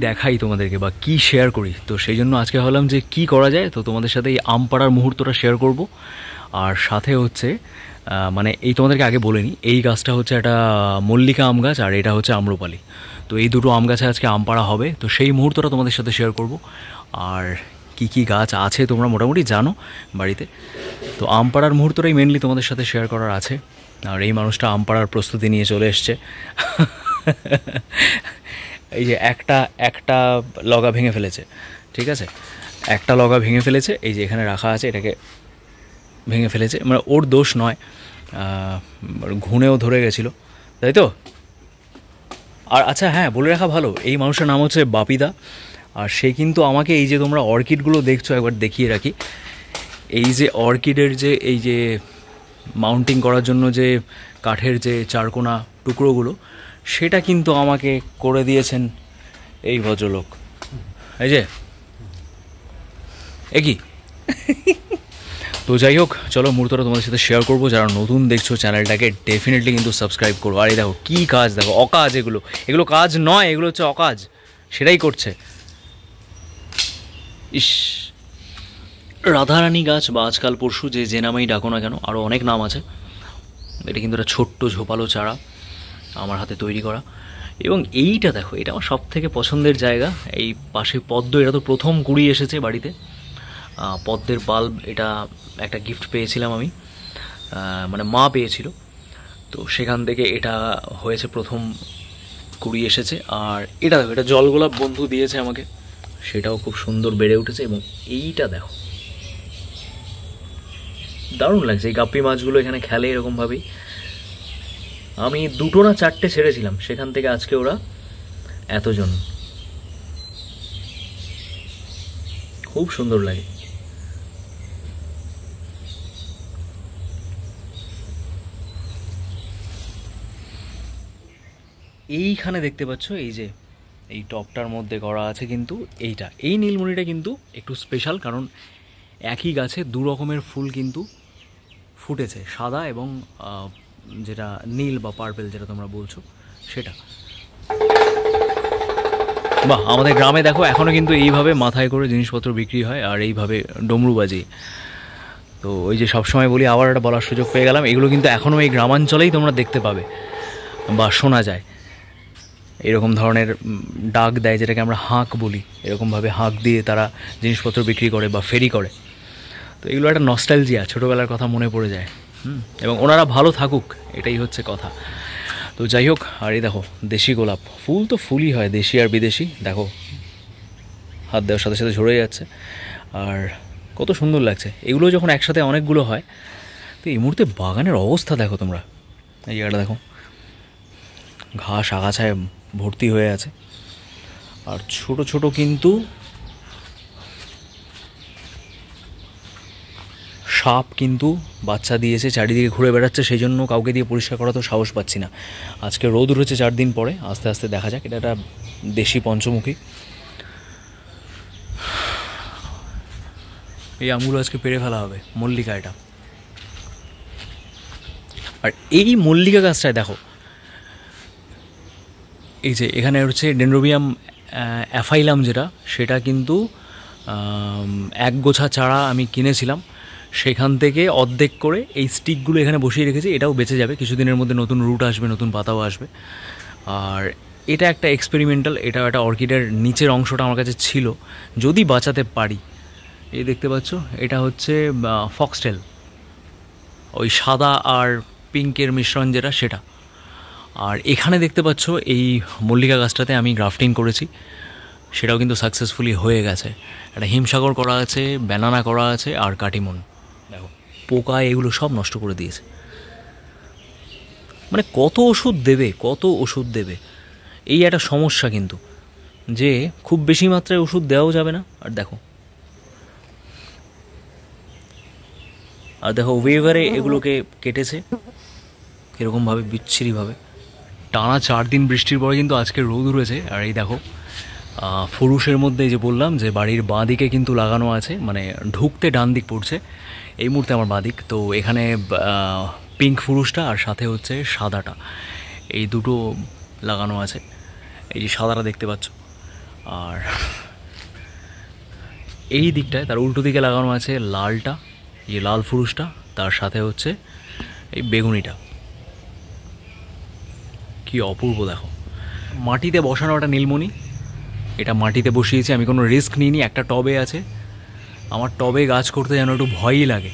দেখাই তোমাদেরকে বা কি শেয়ার করি, তো সেই জন্য আজকে ভাবলাম যে কি করা যায়, তো তোমাদের সাথে এই আম পাড়ার মুহূর্তটা শেয়ার করব। আর সাথে হচ্ছে মানে এই তোমাদেরকে আগে বলে নিই, এই গাছটা হচ্ছে একটা মল্লিকা আম গাছ আর এটা হচ্ছে আম্রপালি। তো এই দুটো আম গাছে আজকে আম পাড়া হবে, তো সেই মুহূর্তটা তোমাদের সাথে শেয়ার করব। আর কি কি গাছ আছে তোমরা মোটামুটি জানো বাড়িতে, তো আম পাড়ার মুহূর্তটাই মেনলি তোমাদের সাথে শেয়ার করার আছে। আর এই মানুষটা আম পাড়ার প্রস্তুতি নিয়ে চলে এসছে। এই যে একটা একটা লগা ভেঙে ফেলেছে, ঠিক আছে, একটা লগা ভেঙে ফেলেছে, এই যে এখানে রাখা আছে এটাকে ভেঙে ফেলেছে, মানে ওর দোষ নয়, ঘুণেও ধরে গেছিলো, তাই তো। আর আচ্ছা হ্যাঁ, বলে রাখা ভালো, এই মানুষের নাম হচ্ছে বাপিদা। আর সে কিন্তু আমাকে এই যে তোমরা অর্কিডগুলো দেখছো একবার দেখিয়ে রাখি, এই যে অর্কিডের যে এই যে মাউন্টিং করার জন্য যে কাঠের যে চারকোনা টুকরোগুলো, সেটা কিন্তু আমাকে করে দিয়েছেন এই ভদ্রলোক। এই যে একই। তো যাই হোক, চলো মুহূর্তটা তোমাদের সাথে শেয়ার করবো। যারা নতুন দেখছো চ্যানেলটাকে ডেফিনেটলি কিন্তু সাবস্ক্রাইব করবো। আর এই দেখো কী কাজ, দেখো অকাজ, এগুলো এগুলো কাজ নয়, এগুলো হচ্ছে অকাজ, সেটাই করছে। ইস, রাধারানী গাছ বা আজকাল পরশু যে নামেই ডাকো না কেন, আরও অনেক নাম আছে। এটা কিন্তু একটা ছোট্ট ঝোপালো চারা, আমার হাতে তৈরি করা। এবং এইটা দেখো, এটা আমার সব থেকে পছন্দের জায়গা, এই পাশে পদ্ম, এটা তো প্রথম কুড়ি এসেছে বাড়িতে, পদ্মের বাল্ব, এটা একটা গিফট পেয়েছিলাম আমি, মানে মা পেয়েছিল, তো সেখান থেকে এটা হয়েছে প্রথম কুড়ি এসেছে। আর এটা দেখো, এটা জলগোলাপ বন্ধু দিয়েছে আমাকে, সেটাও খুব সুন্দর বেড়ে উঠেছে। এবং এইটা দেখো, দারুণ লাগছে, এই গাপ্পি মাছগুলো এখানে খেলে এরকমভাবেই। আমি 2টো না 4টে ছেড়েছিলাম, সেখান থেকে আজকে ওরা এতজন, খুব সুন্দর লাগে। এইখানে দেখতে পাচ্ছ, এই যে এই টপটার মধ্যে করা আছে কিন্তু এইটা, এই নীলমণিটা কিন্তু একটু স্পেশাল, কারণ একই গাছে দু রকমের ফুল কিন্তু ফুটেছে, সাদা এবং যেটা নীল বা পার্পেল যেটা তোমরা বলছো সেটা। বাহ, আমাদের গ্রামে দেখো এখনও কিন্তু এইভাবে মাথায় করে জিনিসপত্র বিক্রি হয় আর এইভাবে ডমরু বাজি। তো ওই যে সবসময় বলি, আবার একটা বলার সুযোগ পেয়ে গেলাম, এগুলো কিন্তু এখনও এই গ্রামাঞ্চলেই তোমরা দেখতে পাবে বা শোনা যায়। এরকম ধরনের ডাক দেয়, যেটাকে আমরা হাঁক বলি, এরকমভাবে হাঁক দিয়ে তারা জিনিসপত্র বিক্রি করে বা ফেরি করে। তো এগুলো একটা নস্টালজিয়া, ছোটোবেলার কথা মনে পড়ে যায়। এবং ওনারা ভালো থাকুক, এটাই হচ্ছে কথা। তো যাই হোক, আর এই দেখো দেশি গোলাপ ফুল, তো ফুলই হয় দেশি আর বিদেশি, দেখো হাত দেওয়ার সাথে সাথে ঝরে যাচ্ছে, আর কত সুন্দর লাগছে। এগুলো যখন একসাথে অনেকগুলো হয়, তো এই মুহূর্তে বাগানের অবস্থা দেখো তোমরা, এই জায়গাটা দেখো, ঘাস আগাছায় ভর্তি হয়ে আছে। আর ছোট ছোট কিন্তু সাপ কিন্তু বাচ্চা দিয়েছে, চারিদিকে ঘুরে বেড়াচ্ছে, সেই জন্য কাউকে দিয়ে পরিষ্কার করা তো সাহস পাচ্ছি না। আজকে রোদ উঠেছে 4 দিন পরে, আস্তে আস্তে দেখা যাক। এটা একটা দেশি পঞ্চমুখী। এই আমগুলো আজকে পেরে ফেলা হবে, মল্লিকা এটা। আর এই মল্লিকা গাছটায় দেখো, এই যে এখানে হচ্ছে ডেনড্রোবিয়াম অ্যাফাইলাম, যেটা সেটা কিন্তু এক গোছা চারা আমি কিনেছিলাম, সেখান থেকে অর্ধেক করে এই স্টিকগুলো এখানে বসিয়ে রেখেছি। এটাও বেঁচে যাবে কিছুদিনের মধ্যে, নতুন রুট আসবে, নতুন পাতাও আসবে। আর এটা একটা এক্সপেরিমেন্টাল, এটা একটা অর্কিডের নিচের অংশটা আমার কাছে ছিল, যদি বাঁচাতে পারি। এই দেখতে পাচ্ছ, এটা হচ্ছে ফক্সটেল, ওই সাদা আর পিঙ্কের মিশ্রণ যেটা, সেটা। আর এখানে দেখতে পাচ্ছ এই মল্লিকা গাছটাতে আমি গ্রাফটিং করেছি, সেটাও কিন্তু সাকসেসফুলি হয়ে গেছে। একটা হিমসাগর করা আছে, ব্যানানা করা আছে, আর কাটিমন। দেখো পোকা এগুলো সব নষ্ট করে দিয়েছে। মানে কত ওষুধ দেবে, কত ওষুধ দেবে, এই একটা সমস্যা কিন্তু, যে খুব বেশি মাত্রায় ওষুধ দেওয়াও যাবে না। আর দেখো, আর দেখো ওয়েভারে এগুলোকে কেটেছে কীরকমভাবে, বিচ্ছিরিভাবে। টানা 4 দিন বৃষ্টির পরে কিন্তু আজকে রোদ উঠেছে। আর এই দেখো ফুরুষের মধ্যে যে বললাম যে বাড়ির বাঁ দিকে কিন্তু লাগানো আছে, মানে ঢুকতে ডান দিক পড়ছে, এই মুহূর্তে আমার বাঁ দিক। তো এখানে পিঙ্ক ফুরুষটা আর সাথে হচ্ছে সাদাটা, এই দুটো লাগানো আছে। এই যে সাদাটা দেখতে পাচ্ছ, আর এই দিকটায় তার উল্টো দিকে লাগানো আছে লালটা, এই লাল ফুরুষটা, তার সাথে হচ্ছে এই বেগুনিটা। কি অপূর্ব দেখো। মাটিতে বসানো একটা নীলমণি, এটা মাটিতে বসিয়েছি, আমি কোনো রিস্ক নিইনি। একটা টবে আছে, আমার টবে গাছ করতে যেন একটু ভয়ই লাগে,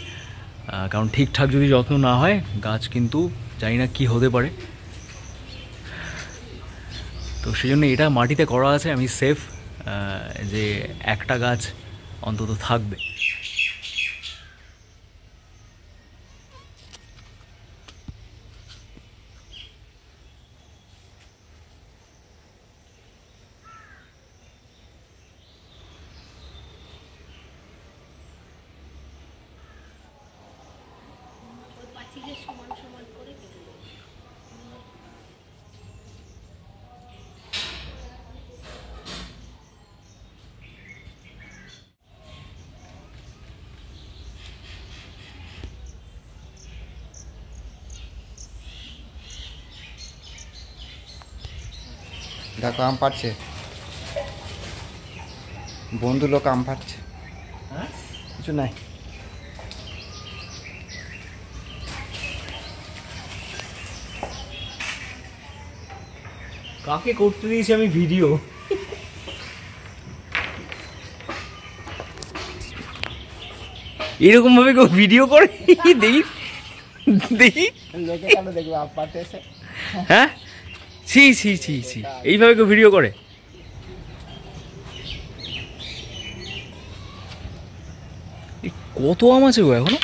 কারণ ঠিকঠাক যদি যত্ন না হয় গাছ কিন্তু জানি না কী হতে পারে। তো সেই জন্য এটা মাটিতে করা আছে, আমি সেফ যে একটা গাছ অন্তত থাকবে। দেখো আম পাচ্ছে, বন্ধু লোক আম পাচ্ছে। হ্যাঁ, কিছু নাই। কাকে করতে দিয়েছি আমি ভিডিও? এরকম ভাবে কেউ ভিডিও করে? দেখি দেখি, লোকে কেন দেখবে আম পাচ্ছে? হ্যাঁ, ছি ছি ছি ছি, এইভাবে কেউ ভিডিও করে? কত আম আছে গো এখনো,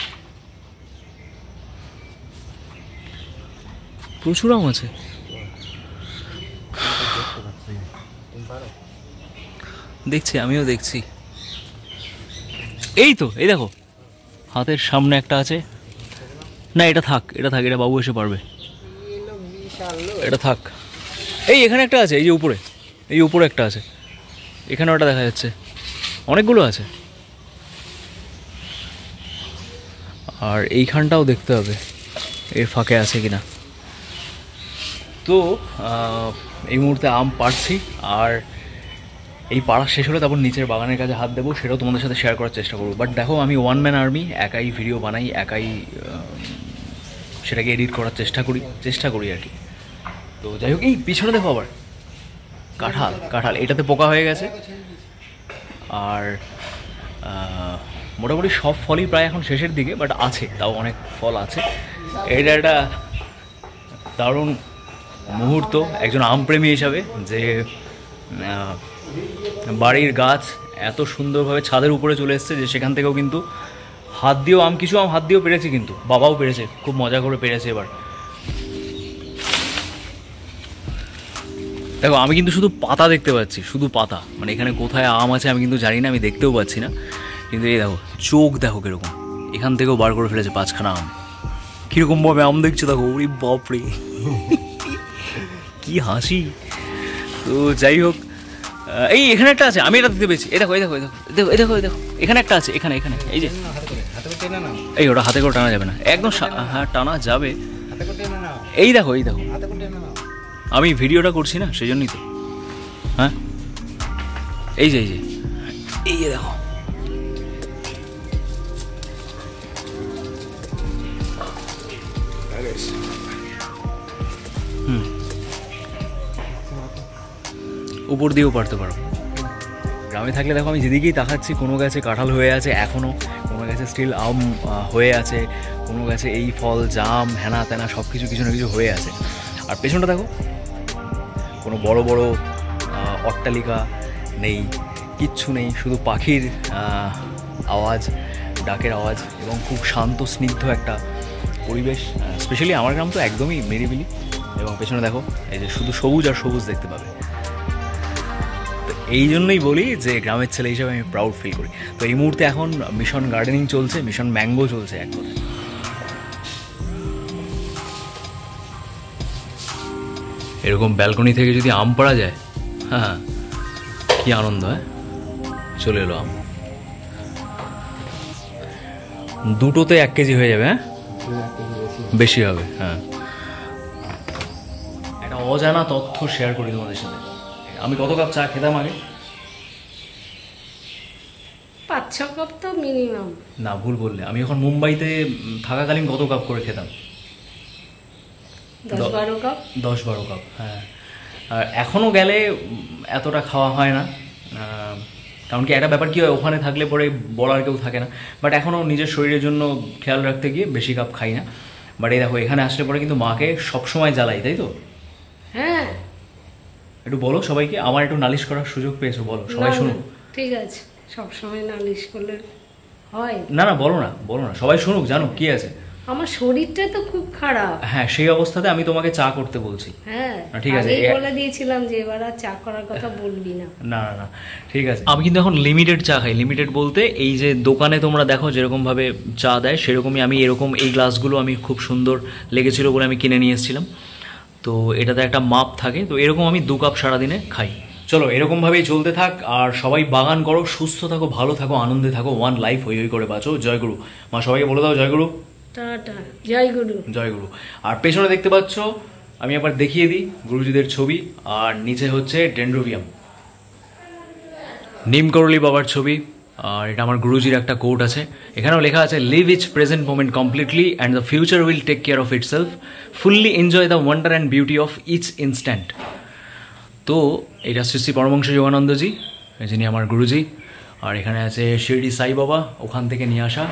প্রচুর আম আছে। দেখছি, আমিও দেখছি। এই তো, এই দেখো হাতের সামনে একটা আছে। না, এটা থাক, এটা থাক, এটা বাবু এসে পারবে, এটা থাক। এই এখানে একটা আছে, এই যে উপরে, এই উপরে একটা আছে, এখানে ওটা দেখা যাচ্ছে, অনেকগুলো আছে। আর এইখানটাও দেখতে হবে এর ফাঁকে আছে কিনা। তো এই মুহূর্তে আম পাড়ছি, আর এই পাড়া শেষ হলে তারপর নিচের বাগানের কাছে হাত দেবো, সেটাও তোমাদের সাথে শেয়ার করার চেষ্টা করবো। বাট দেখো, আমি ওয়ান ম্যান আর্মি, একাই ভিডিও বানাই, একাই সেটাকে এডিট করার চেষ্টা করি আর কি। তো যাই হোক, এই পিছনে দেখো আবার কাঁঠাল, কাঁঠাল এটাতে পোকা হয়ে গেছে। আর মোটামুটি সব ফলই প্রায় এখন শেষের দিকে, বাট আছে, তাও অনেক ফল আছে। এটা একটা দারুণ মুহূর্ত একজন আমপ্রেমী হিসাবে, যে বাড়ির গাছ এত সুন্দরভাবে ছাদের উপরে চলে এসছে, যে সেখান থেকেও কিন্তু হাত দিয়েও কিছু আম হাত দিয়েও পেরেছি, কিন্তু বাবাও পেরেছে, খুব মজা করে পেরেছে। এবার দেখো, আমি কিন্তু শুধু পাতা দেখতে পাচ্ছি, শুধু পাতা, মানে এখানে কোথায় আম আছে আমি কিন্তু জানি না, আমি দেখতেও পাচ্ছি না। কিন্তু এই দেখো, চোখ দেখো কিরকম, এখান থেকেও বার করে ফেলেছে 5খানা আম। কীরকমভাবে আম দেখছো দেখো, ওরে বাপরে, কি হাসি। তো যাই হোক, এই এখানে একটা আছে, আমি এটা দেখতে পেয়েছি। এই দেখো, এই দেখো, এই দেখো, এই দেখো, এই দেখো, এখানে একটা আছে, এখানে এখানে, এই যে, এই ওটা হাতে করে টানা যাবে না একদম, হ্যাঁ টানা যাবে। এই দেখো, এই দেখো, আমি ভিডিওটা করছি না, সেই জন্যই তো। হ্যাঁ, এই যে, এই যে, এই যে দেখো, উপর দিয়েও পারতে পারো। গ্রামে থাকলে দেখো, আমি যেদিকেই তাকাচ্ছি কোনো গাছে কাঁঠাল হয়ে আছে এখনও, কোনো গাছে স্টিল আম হয়ে আছে, কোনো গাছে এই ফল জাম হেনা তেনা সব কিছু কিছু না কিছু হয়ে আছে। আর পেছনটা দেখো, কোনো বড় বড় অট্টালিকা নেই, কিচ্ছু নেই, শুধু পাখির আওয়াজ, ডাকের আওয়াজ, এবং খুব শান্ত স্নিগ্ধ একটা পরিবেশ। স্পেশালি আমার গ্রাম তো একদমই নিরিবিলি, এবং পেছনে দেখো এই যে শুধু সবুজ আর সবুজ দেখতে পাবে। তো এই জন্যই বলি যে গ্রামের ছেলে হিসেবে আমি প্রাউড ফিল করি। তো এই মুহূর্তে এখন মিশন গার্ডেনিং চলছে, মিশন ম্যাঙ্গো চলছে এক কথায়। এরকম ব্যালকনি থেকে যদি আম পাড়া যায়, হ্যাঁ কি আনন্দ হয়। চলে এলো আম, দুটোতে 1 কেজি হয়ে যাবে। হ্যাঁ, বেশি হবে। হ্যাঁ, একটা অজানা তথ্য শেয়ার করি তোমাদের সাথে। আমি কত কাপ চা খেতাম আগে, 5-6 কাপ তো মিনিমাম। না, ভুল বললে। আমি এখন মুম্বাইতে থাকাকালীন কত কাপ করে খেতাম? 10-12 কাপ। 10-12 কাপ, হ্যাঁ। আর এখনও গেলে এতটা খাওয়া হয় না, কারণ কি একটা ব্যাপার কী হয়, ওখানে থাকলে পরে বলার কেউ থাকে না। বাট এখনও নিজের শরীরের জন্য খেয়াল রাখতে গিয়ে বেশি কাপ খাই না। বাট এই দেখো, এখানে আসলে পরে কিন্তু মাকে সবসময় জ্বালাই, তাই তো? হ্যাঁ, একটু বলো সবাইকে, আমার একটু নালিশ করার সুযোগ পেয়েছো, বলো, সবাই না, শুনুক। না, ঠিক আছে, সব সময় নালিশ করলে হয়? না না, বলো না, বলো না, সবাই শুনুক, জানুক কি আছে। আমার শরীরটা তো খুব খারাপ। হ্যাঁ, সেই অবস্থাতে আমি তোমাকে চা করতে বলছি। হ্যাঁ, ঠিক আছে, আগেই বলে দিয়েছিলাম যে এবার আর চা করার কথা বলবি না। না না না, ঠিক আছে। আমি কিন্তু এখন লিমিটেড চা খাই। লিমিটেড বলতে এই যে দোকানে তোমরা দেখো যেরকমভাবে চা দেয়, সেরকমই আমি এরকম এই গ্লাসগুলো আমি খুব সুন্দর লেগেছিল বলে আমি কিনে নিয়ে এসেছিলাম। তো এটাতে একটা মাপ থাকে, তো এরকম আমি 2 কাপ সারাদিনে খাই। চলো, এরকমভাবেই চলতে থাক, আর সবাই বাগান করো, সুস্থ থাকো, ভালো থাকো, আনন্দে থাকো, ওয়ান লাইফ হই হই করে বাঁচো। জয়গুরু। মা, সবাইকে বলে দাও জয়গুরু। টাটা, জয় গুরু। জয়গুরু। আর পেছনে দেখতে পাচ্ছ, আমি আবার দেখিয়ে দিই গুরুজিদের ছবি, আর নিচে হচ্ছে ডেন্ড্রোবিয়াম, নিম করলি বাবার ছবি। আর এটা আমার গুরুজির একটা কোট আছে, এখানেও লেখা আছে, live each present moment completely and the future will take care of itself, fully enjoy the wonder and beauty of each instant. তো এটা শ্রী শ্রী পরমহংস যোগানন্দজি, যিনি আমার গুরুজি। আর এখানে আছে শিরডি সাই বাবা, ওখান থেকে নিয়ে আসা।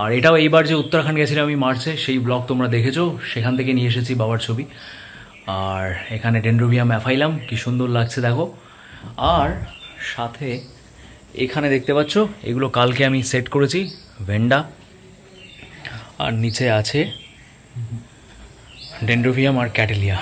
আর এটাও এইবার যে উত্তরাখণ্ড গেছিলাম আমি মার্চে, সেই ব্লগ তোমরা দেখেছো, সেখান থেকে নিয়ে এসেছি বাবার ছবি। আর এখানে ডেন্ড্রোবিয়াম অ্যাফাইলাম, কি সুন্দর লাগছে দেখো। আর সাথে এখানে দেখতে পাচ্ছ, এগুলো কালকে আমি সেট করেছি, ভেন্ডা। আর নিচে আছে ডেন্ড্রোবিয়াম আর ক্যাটেলিয়া।